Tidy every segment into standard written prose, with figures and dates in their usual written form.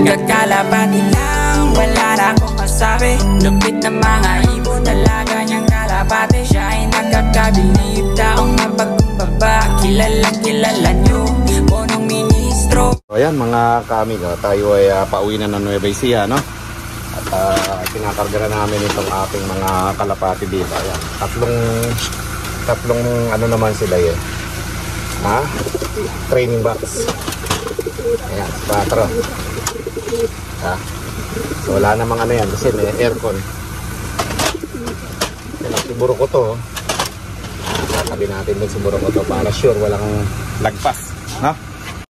Kakalapati lang, wala na akong masabi. Lupit na mga ibon, talaga niyang kalapati. Siya ay nakakabilib, taong mapagkumbaba. Kilalang kilala niyo, punong ministro. Ayan mga kaamigo, tayo ay pauwi na ng Nueva Ecija, no? At kinakarga na namin itong ating mga kalapati dito. Ayan, tatlong ano naman sila eh, ha? Training box. Ayan, 4. Ha? So wala namang ano yan kasi may aircon. Siguro ko to, sabi natin din siguro ko to para sure walang lagpas, no?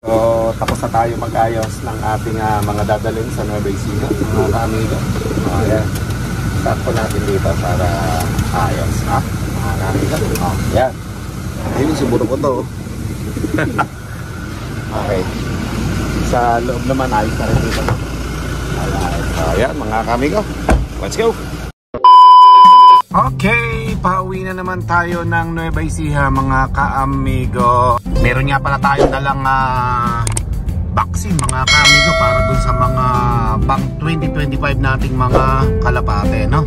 So tapos na tayo mag-ayos ng ating mga dadalhin sa Nueva Ecija, mga kaamigo. Ayan, start po natin dito para ayos, ha? Mga kaamigo. Ayan, ayun siguro ko to. Okay, sa loob naman ayos na rin dito. Ayan mga kaamigo, let's go! Okay, pauwi na naman tayo ng Nueva Ecija mga kaamigo. Meron nga pala tayong dalang vaccine mga kaamigo para dun sa mga pang 2025 nating mga kalapate, no?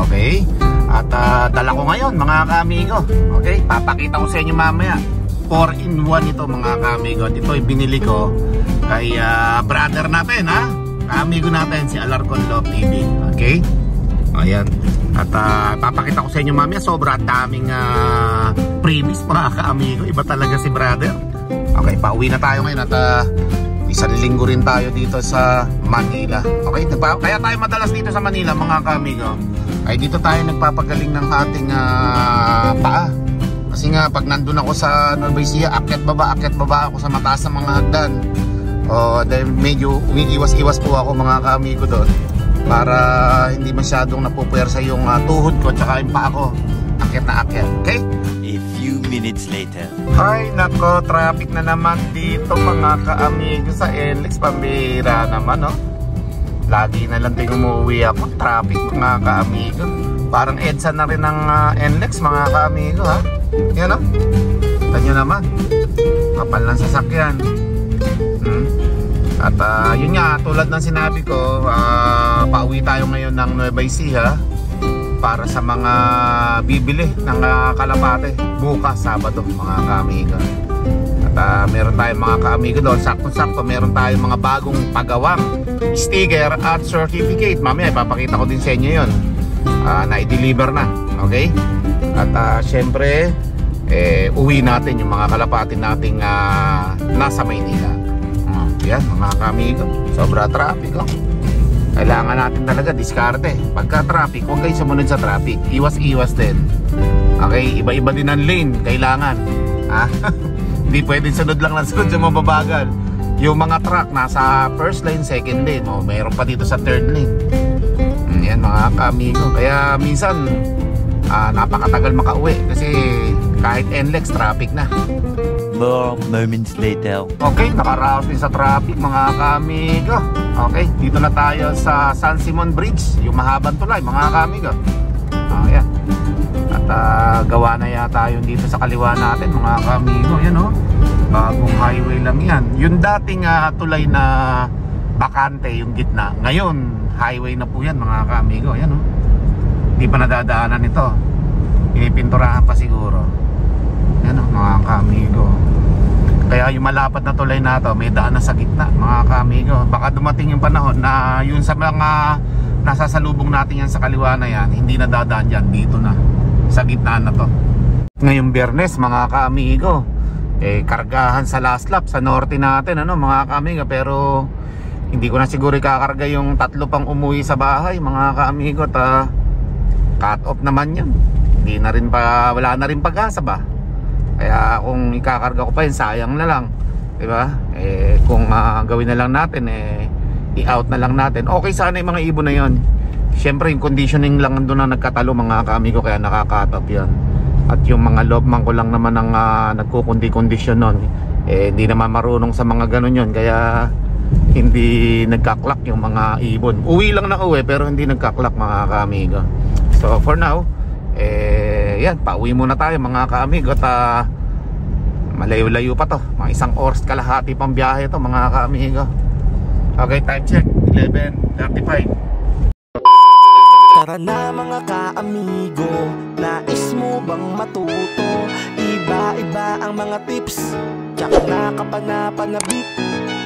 Okay, at dala ko ngayon mga kaamigo. Okay, papakita ko sa inyo mamaya. 4-in-1 ito mga kaamigo. Ito ay binili ko kay brother natin, ha? Kaamigo natin si Alarcon Love TV. Okay, ayan. At papakita ko sa inyo mamaya, sobra daming previous mga kaamigo. Iba talaga si brother. Okay, pauwi na tayo ngayon at isang linggo rin tayo dito sa Manila. Okay, kaya tayo madalas dito sa Manila mga kaamigo, ay dito tayo nagpapagaling ng ating paa. Kasi nga pag nandun ako sa Nueva Ecija, akyat baba ako sa mataas ng mga hagdan. Dahil medyo umiiwas-iwas po ako mga kaamigo doon, para hindi masyadong napupuwersa yung tuhod ko at saka yung paa ko. Akyat na akyat, okay? A few minutes later. Ay nako, traffic na naman dito mga kaamigo sa NLEX. Pambira naman, no? Lagi na lang din umuwi ako, traffic mga kaamigo. Parang EDSA na rin ng NLEX mga kaamigo, ha? Yan, no? Ito nyo naman, kapal ng sasakyan. At yun nga, tulad ng sinabi ko, pauwi tayo ngayon ng Nueva Ecija para sa mga bibili ng kalapate bukas Sabado mga kaamigo. At meron tayong mga kaamigo doon, sakto-sakto meron tayong mga bagong pagawang sticker at certificate. Mamaya ipapakita ko din sa inyo yun, na i-deliver na. Okay? At syempre uwi natin yung mga kalapate nating nasa Maynila. Yan mga kaamigo, sobra traffic, oh. Kailangan natin talaga diskarte. Pagka traffic, huwag kayo sumunod sa traffic. Iwas-iwas din. Okay, iba-iba din ang lane. Kailangan, ha? Hindi pwedeng sunod lang ng sunod sa mababagal. Yung mga truck nasa first lane, second lane, mayroon pa dito sa third lane. Yan mga kaamigo. Kaya minsan napakatagal makauwi kasi kahit NLEX traffic na. More moments later. Okay, nakaraos din sa traffic mga kaamigo. Okay, dito na tayo sa San Simon Bridge, yung mahabang tulay mga kaamigo. Ayan. At gawa na yata yun dito sa kaliwa natin mga kaamigo. Yan, oh, bagong highway lang yan. Yung dating tulay na bakante yung gitna, ngayon highway na po yan mga kaamigo. Yan, oh, hindi pa nadadaanan ito, pinipinturahan pa siguro. Yan, oh, mga kaamigo. Kaya yung malapad na tulay na to, may daan na sa gitna mga kaamigo. Baka dumating yung panahon na yun sa mga nasasalubong natin yan sa kaliwa na yan, hindi na dadaan dyan, dito na sa gitna na to. Ngayong Biyernes mga kaamigo, kargahan sa last lap sa norte natin, ano mga kaamigo. Pero hindi ko na siguro ikakarga yung 3 pang umuwi sa bahay mga kaamigo. Cut off naman yun, hindi na rin pa, wala na rin pag-asa ba. Kaya kung ikakarga ko pa yun, sayang na lang, diba? Kung gawin na lang natin, i-out na lang natin. Okay sana yung mga ibon na yun. Siyempre yung conditioning lang doon na nagkatalo mga kaamigo, kaya nakaka-cut off yan. At yung mga lobman ko lang naman ang nagkukundi-kondisyon nun, hindi naman marunong sa mga ganun yun. Kaya hindi nagkaklak yung mga ibon. Uwi lang na uwi pero hindi nagkaklak mga kaamigo. So for now, yan, pauwi muna tayo mga kaamigo. At malayo-layo pa to, mga 1 oras kalahati pang biyahe to mga kaamigo. Okay, time check 11:35. Tara na mga ka-amigo, nais mo bang matuto? Iba-iba ang mga tips, tsaka nakapanapanabik.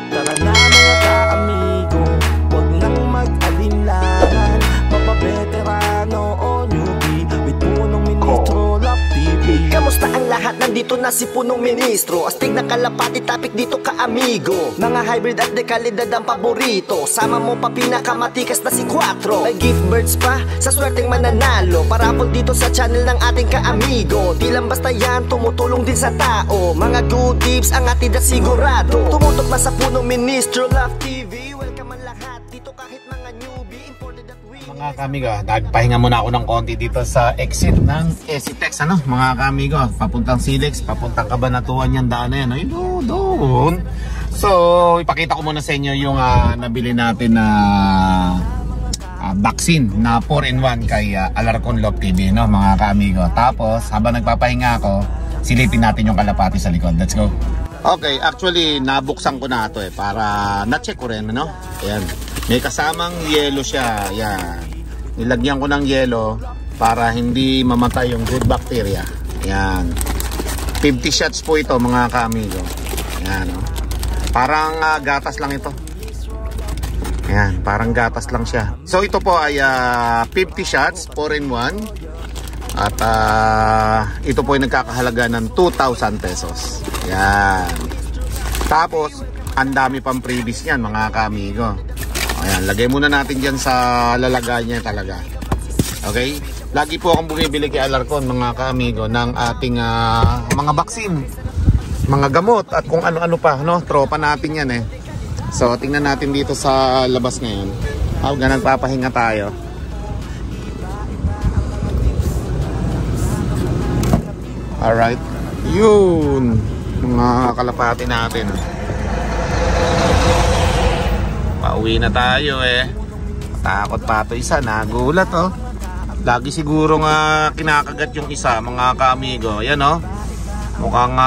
Tara na mga ka-amigo, huwag nang mag-alinlangan. Mapabeterano o newbie, with Punong Ministro Love TV. Kamusta ang lahat? Nandito na si Punong Ministro. Astig na kalapati, topic dito ka-amigo. Mga hybrid at dekalidad ang paborito. Sama mo pa pinakamatikas na si Quattro. May gift birds pa sa swerteng mananalo. Parapol dito sa channel ng ating ka-amigo. Di lang basta yan, tumutulong din sa tao. Mga good tips ang atid at sigurado. Tumutok na sa Punong Ministro Love TV. Welcome ang lahat dito kahit mga newbie. Imported at we. Mga kamigo, nagpahinga muna ako ng konti dito sa exit ng SCTEX, ano, mga kamigo, papuntang Silex, papuntang Cabanatuan yung daan na yan, ayun, doon. So, ipakita ko muna sa inyo yung nabili natin na vaccine na 4-in-1 kay Alarcon Love TV, no, mga kamigo. Tapos, habang nagpapahinga ako, silipin natin yung kalapati sa likod. Let's go. Okay, actually, nabuksan ko na ito para na-check ko rin, ano? Ayan. May kasamang yelo siya. Yan. Nilagyan ko ng yelo para hindi mamatay yung good bacteria. Yan. 50 shots po ito mga ka-amigo. Yan. Oh. Parang gatas lang ito. Yan. Parang gatas lang siya. So ito po ay 50 shots, 4-in-1. At ito po ay nagkakahalaga ng 2,000 pesos. Yan. Tapos, ang dami pang freebies niyan mga ka-amigo. Ayan, lagay muna natin dyan sa lalagay niya talaga. Okay? Lagi po akong bumibili kay Alarcon mga ka-amigo ng ating mga vaccine, mga gamot at kung ano-ano pa, no? Tropa natin yan eh. So, tingnan natin dito sa labas ngayon. Habang nagpapahinga tayo. Alright. Yun. Mga kalapati natin. Pauwi na tayo eh. Takot pa ito isa. Nagulat oh. Lagi siguro nga kinakagat yung isa mga ka-amigo. Yan oh. Mukhang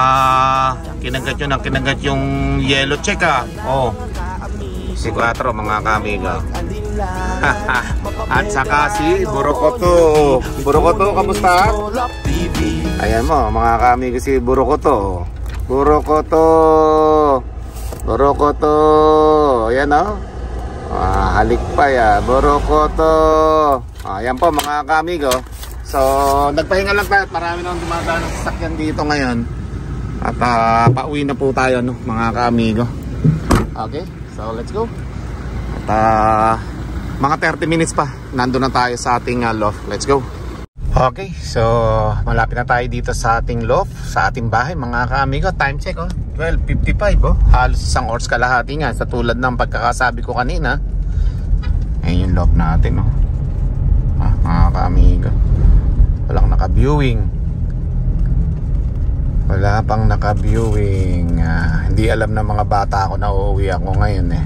kinagat yung yellow check ah. Oh. Si Quattro mga ka-amigo. At saka si Burokoto. Burokoto, kamusta? Ayan mo mga ka-amigo, si Burokoto. Burokoto. Burokoto. Ayan o. Halik pa ya. Burokoto. Ayan po mga ka-amigo. So nagpahinga lang tayo at marami nang dumadaan ng sasakyan dito ngayon. At pauwi na po tayo no, mga ka-amigo. Okay, so let's go. At mga 30 minutes pa nandun na tayo sa ating loft. Let's go. Okay, so malapit na tayo dito sa ating loft, sa ating bahay mga ka-amigo. Time check oh, 12:55 oh. Halos isang oras kalahati nga sa tulad ng pagkakasabi ko kanina. Ayun yung loft natin oh. Mga ka-amigo. Walang naka-viewing. Wala pang naka-viewing. Hindi alam ng mga bata ako na uuwi ako ngayon eh.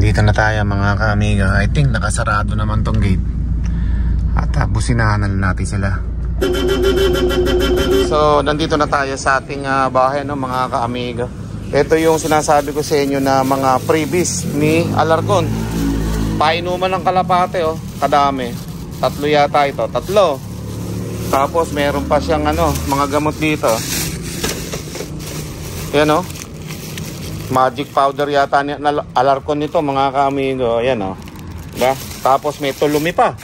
Dito na tayo mga ka-amigo. I think nakasarado naman tong gate. At businahan na natin sila. So nandito na tayo sa ating bahay no, mga ka-amigo. Ito yung sinasabi ko sa inyo na mga freebies ni Alarcon. Painuman ng kalapate oh, kadami. 3 yata ito, 3. Tapos meron pa siyang mga gamot dito. Yan oh. Magic powder yata ni Alarcon nito mga ka-amigo. Ayan o. Diba? Tapos may tulumi pa.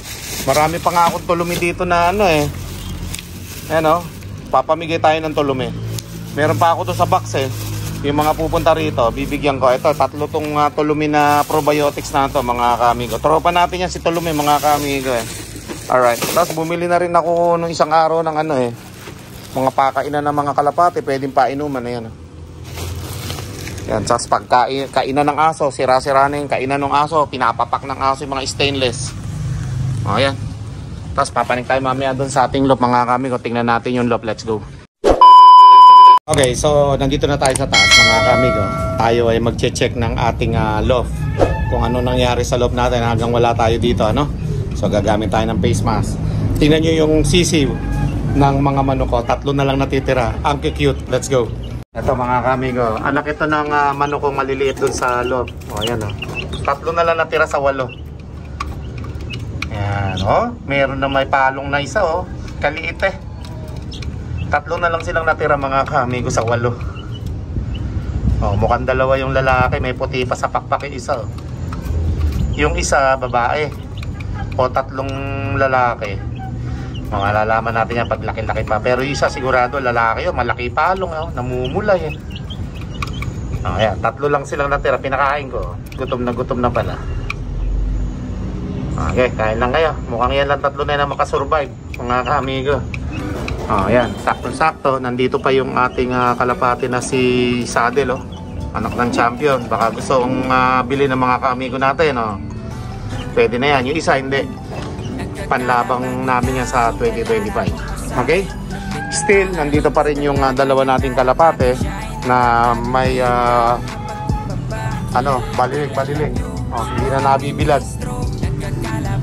Marami pa nga akong tulumi dito na eh. Ayan o. Papamigay tayo ng tulumi. Meron pa ako to sa box eh. Yung mga pupunta rito, bibigyan ko. Ito, 3 tong tulumi na probiotics na to mga ka-amigo. Tropa natin yan si tulumi mga ka-amigo eh. Alright. Tapos bumili na rin ako nung isang araw ng mga pakainan ng mga kalapate. Pwedeng painuman na yan. Yan, tapos pag kainan ng aso, sira-sira na yung kainan ng aso, pinapapak ng aso yung mga stainless. O, yan. Tapos papanik tayo mamaya doon sa ating loft mga kami. Kung tingnan natin yung loft, let's go. Okay, so nandito na tayo sa taas mga kami. Tayo ay mag-check ng ating loft. Kung ano nangyari sa loft natin hanggang wala tayo dito, ano? So gagamit tayo ng face mask. Tingnan nyo yung sisiw ng mga manok ko. 3 na lang natitira. Ang cute. Let's go. Ito mga kami ko. Anak ito ng manok kong maliliit dun sa loft. O, ayan o. 3 na lang natira sa 8. Ayan o. Meron na may palong na isa o. Kaliit eh. 3 na lang silang natira mga kami ko sa 8. O, mukhang 2 yung lalaki. May puti pa sa pakpak yung isa o. Yung isa babae. O 3 lalaki. Malalaman natin yan pag laki-laki pa. Pero isa sigurado lalaki yun. Malaki palong yun. Namumulay eh. Ayan, 3 lang silang natira. Pinakain ko. Gutom na pala. Okay, kain lang kayo. Mukhang yan lang 3 na yung makasurvive. Mga kaamigo. Ayan, sakto-sakto. Nandito pa yung ating kalapati na si Saddle. Anak ng champion. Baka gusto kong bili ng mga kaamigo natin. Pwede na yan. Yung isa hindi. Panlabang namin yan sa 2025. Okay? Still, nandito pa rin yung 2 nating kalapate na may balilig. Hindi na nabibilad.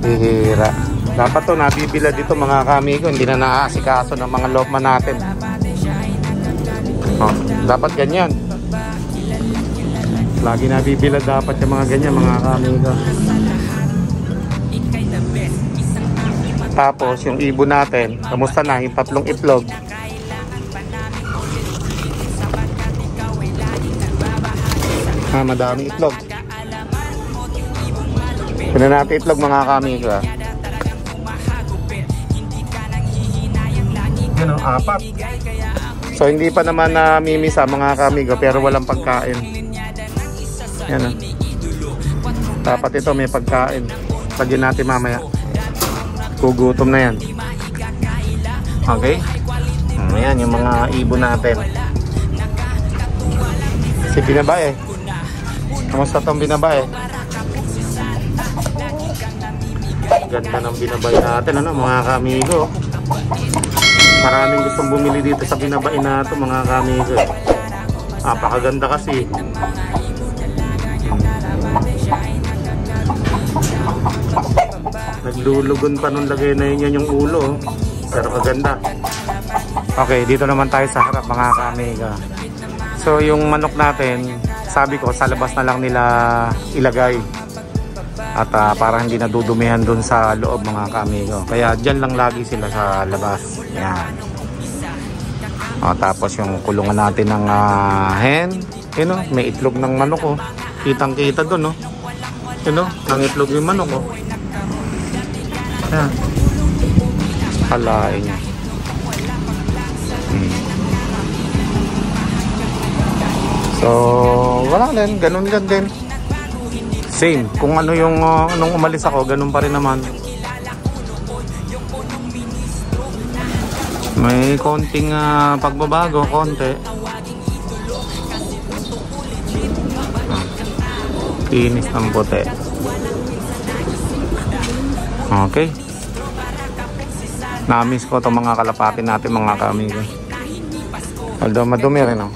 Hihira. Dapat to nabibilad dito mga kamigo. Hindi na naaasikaso ng mga lobman natin. Dapat ganyan. Lagi nabibilad dapat yung mga ganyan mga kamigo. Tapos yung ibon natin, kamusta na yung 3 itlog? Madami itlog. Pina natin itlog mga kamigo. Yan o, 4. So hindi pa naman namimisa mga kamigo pero walang pagkain. Yan o. Dapat ito may pagkain. Lagyan natin mamaya. Gugutom na yan. Okay? Ayan yung mga ibon natin. Si binabae. Kamusta itong binabae? Ganda ng binabae natin, ano, mga kamigo. Maraming gustong bumili dito sa binabae na ito mga kamigo. Napakaganda kasi. Naglulugon pa nung lagay na yun yung ulo. Pero maganda. Okay, dito naman tayo sa harap mga kamiga. So yung manok natin, sabi ko sa labas na lang nila ilagay. At para hindi nadudumihan dun sa loob mga kamigo. Kaya dyan lang lagi sila sa labas. Yan. Tapos yung kulungan natin ng hen. Yun o, may itlog ng manok o. Kitang kita dun o. Yun o, ang itlog yung manok o. Yan. Halain niya. So wala din, ganun lang din. Same, kung ano yung nung umalis ako, ganun pa rin naman. May konting pagbabago, konti. Kinis ng puti. Okay. Na-miss ko itong mga kalapati natin mga kamigo. Although madumi rin o.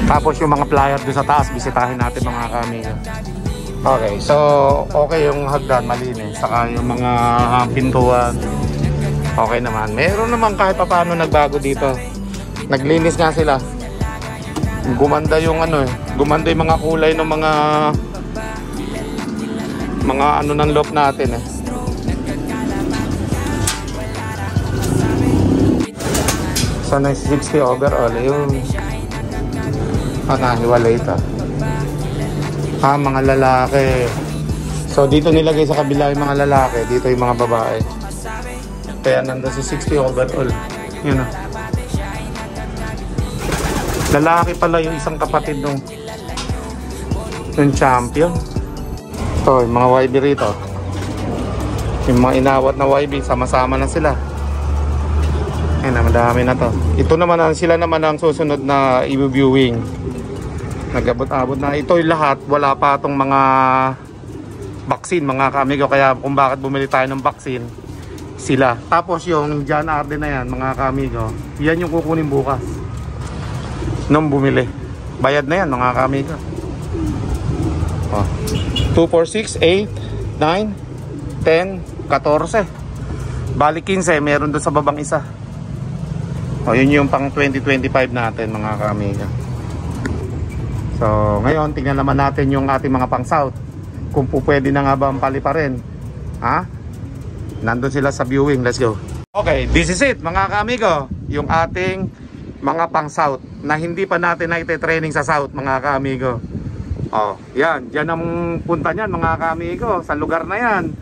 Tapos yung mga flyer doon sa taas, bisitahin natin mga kamigo. Okay, so okay yung hagdan, malinis. Saka yung mga pintuan, okay naman. Meron naman kahit paano nagbago dito. Naglinis nga sila. Gumanda yung gumanda yung mga kulay ng mga ng loft natin eh. So nice 60 overall yung nahiwalay ito. Mga lalaki. So dito nilagay sa kabila yung mga lalaki, dito yung mga babae. Kaya nandun si 60 overall. Yun o. Lalaki pala yung isang kapatid nung champion. So yung mga YB rito, yung mga inawat na YB, sama-sama na sila. Madami na to. Ito naman sila naman ang susunod na i-viewing. Nag-abot-abot na. Ito yung lahat. Wala pa itong mga vaccine mga kamigo. Kaya kung bakit bumili tayo ng vaccine, sila. Tapos yung John Arden na yan mga kamigo, yan yung kukunin bukas nung bumili. Bayad na yan mga kamigo. 2, 4, 6, 8, 9, 10, 14. Bali 15, meron doon sa babang isa. Yun yung pang 2025 natin mga kamigo. So ngayon tingnan naman natin yung ating mga pang south, kung po pwede na nga ba ang paliparin. Ha? Nandun sila sa viewing. Let's go. Okay, this is it mga kamigo. Yung ating mga pang south na hindi pa natin na ite-training sa south mga kamigo. Yan, dyan ang punta niyan mga kamigo, sa lugar na yan.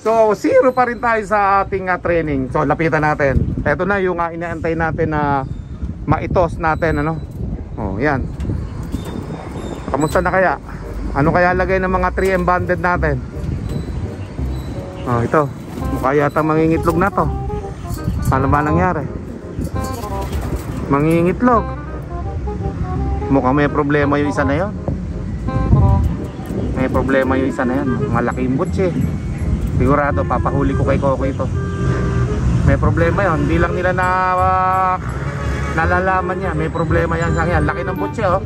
So 0 pa rin tayo sa ating training. So lapitan natin. Ito na yung inaantay natin na maitos natin, ano. Yan. Kamusta na kaya? Ano kaya lagay ng mga 3M banded natin? Ito. Mukha yata mangingitlog na to. Ano ba nangyari? Mangingitlog. Mukhang may problema yung isa na yon. May problema yung isa na yan. Malaking butsi. Sigurado papahuli ko kay Coco ito. May problema yon. Hindi lang nila nalalaman niya. May problema yan sa kanya. Laki ng butsi, oh.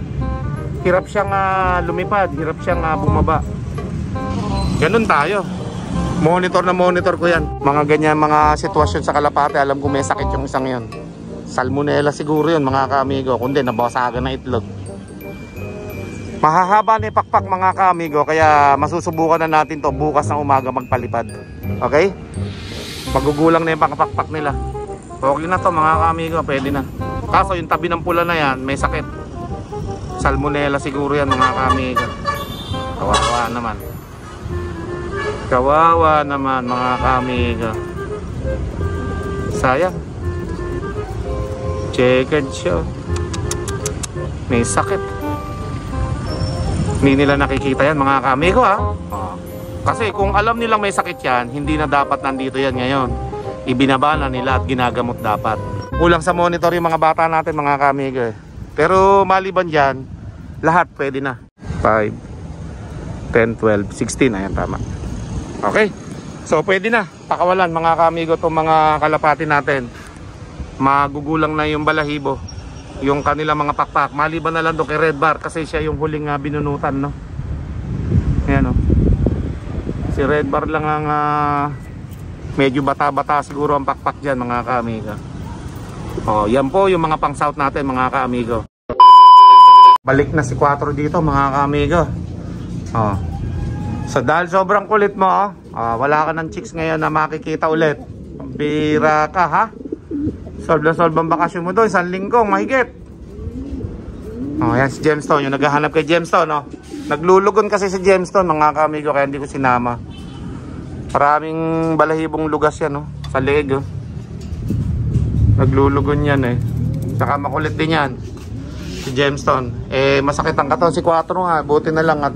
Hirap siyang lumipad. Hirap siyang bumaba. Ganun tayo. Monitor na monitor ko yan. Mga ganyan mga sitwasyon sa kalapate. Alam ko may sakit yung isang yon. Salmonella siguro yun mga kamigo. Kundi nabawasagan na itlog. Mahahaba na ipakpak mga kamigo. Kaya masusubukan na natin to bukas ng umaga magpalipad. Okay? Magugulang na yung pakpak nila. Okay na to mga kamigo. Pwede na. Kaso yung tabi ng pula na yan may sakit. Salmonella siguro yan mga kamigo. Kawawa naman. Kawawa naman mga kamigo. Sayang. Checkered siya. May sakit. Hindi nila nakikita yan mga kamigo, ha. Kasi kung alam nilang may sakit yan, hindi na dapat nandito yan ngayon. Ibinaba na nila at ginagamot dapat. Kulang sa monitor yung mga bata natin mga kamigo. Pero maliban dyan, lahat pwede na. 5, 10, 12, 16. Ayan, tama. Okay. So pwede na. Pakawalan mga kamigo itong mga kalapati natin. Magugulang na yung balahibo. Yung kanilang mga pakpak. Maliban na lang doon kay Red Bar. Kasi siya yung huling binunutan, no? Ayan, no? Si Red Bar lang ang medyo bata-bata siguro ang pakpak dyan mga ka-amigo. Yan po yung mga pang south natin mga ka-amigo. Balik na si 4 dito mga ka-amigo. So dahil sobrang kulit mo, wala ka ng chicks ngayon na makikita ulit. Bira ka, ha? Solve na solve ang bakasyon mo doon. 1 linggong mahigit. Yan si Gemstone. Yung naghahanap kay Gemstone, no? Naglulugon kasi si Gemstone mga kamigo. Kaya hindi ko sinama. Maraming balahibong lugas yan, no? Sa leeg, oh. Naglulugon yan, eh. Saka makulit din yan si Gemstone. Masakit ang katawan si 4 nga. Buti na lang at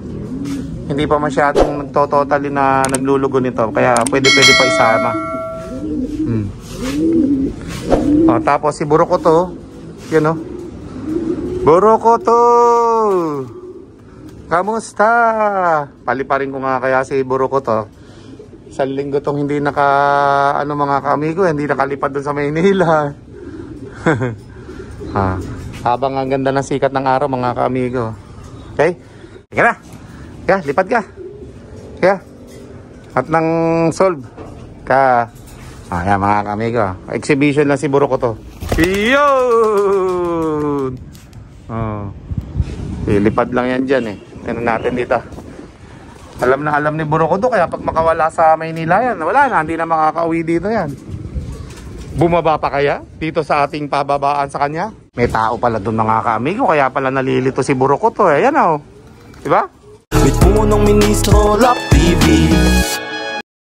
hindi pa masyadong nagtotally na naglulugon ito. Kaya pwede pa isama. Tapos si Burokoto, yun, no? Burokoto, kamusta? Paliparin ko nga kaya si Burokoto. 1 linggo tong hindi mga kamigo, hindi nakalipad dun sa Maynila. Habang ang ganda ng sikat ng araw mga kamigo. Okay? Sige na. Kaya, lipad ka. Kaya. At nang solve ka. Ayan mga kamigo. Exhibition lang si Burokoto. Yun! Lipad lang yan dyan, eh. Tignan natin dito. Alam na alam ni Burokoto. Kaya pag makawala sa Maynila yan, wala na. Hindi na makakauwi dito yan. Bumaba pa kaya dito sa ating pababaan sa kanya? May tao pala doon mga kamigo. Kaya pala nalilito si Burokoto. Ayan, oh. Diba? May punong ministro, Love TV.